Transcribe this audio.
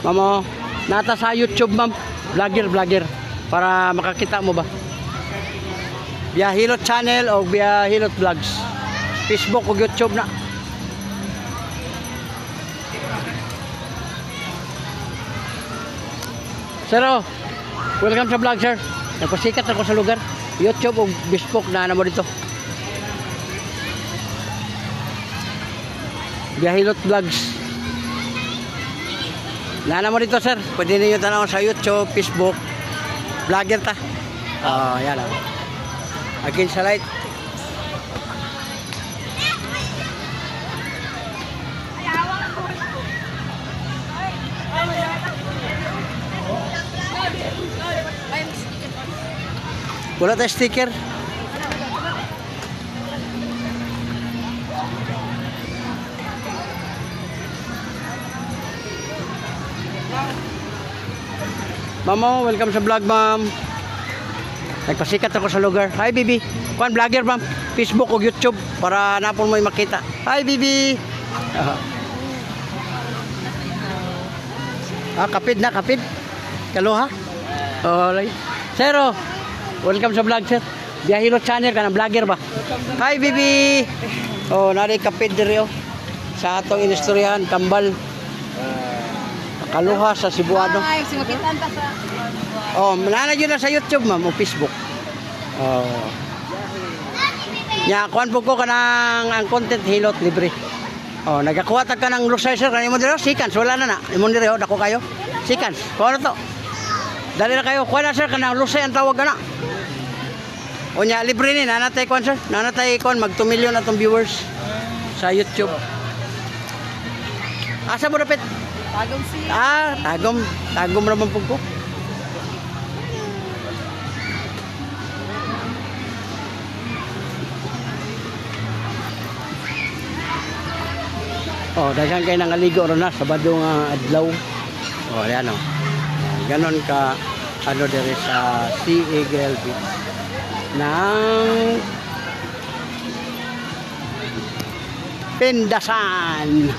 Mamo, nata sa YouTube ma'am. Vlogger. Para makakita mo ba? Via Hilot channel o via Hilot vlogs. Facebook o YouTube na. Sir, welcome sa vlog, sir. Nagpasikat ako sa lugar. YouTube o Facebook na mo dito. Via Hilot vlogs. Nana mo dito, sir. Pwede ninyo tanaw sa YouTube, Facebook. Vlogger ta. Yan lang. Again sa light. Wala tayo sticker. Mamo, welcome sa vlog, ma'am. Nagpasikat ako sa lugar. Hi, Bibi. Kuan vlogger, ma'am. Facebook o YouTube para napon mo makita. Hi, Bibi. Kapid na, kapid. Kaluha. Like. Sir, welcome sa vlog, sir. Via Hilot channel ka ng vlogger ba? Hi, Bibi. Nari kapid diri sa atong inistoryahan, Kambal. Kaluha sa Cebuano. Ay, simakitan ta sa... Manana yun na sa YouTube, ma'am, o Facebook. Kuhan po ko ka ng ang content Hilot libre. Nagakuha ta ka ng lusay, sir. Kanimo dito, sikans. Wala na. Imon dito, dako kayo. Sikans. Kuha na to. Dali na kayo. Kuha na, sir, ka ng lusay ang tawag na. Libre ni. Nanatay kuhan, sir. Nanatay kuhan. Mag 2 million na itong viewers sa YouTube. Asa mo napit? Tagom siya. Tagom naman po ko. Daghang kayo nangaligo ron na Sabado nga adlaw. Yan ganon ka diri sa Sea Eagle Beach ng Pindasan.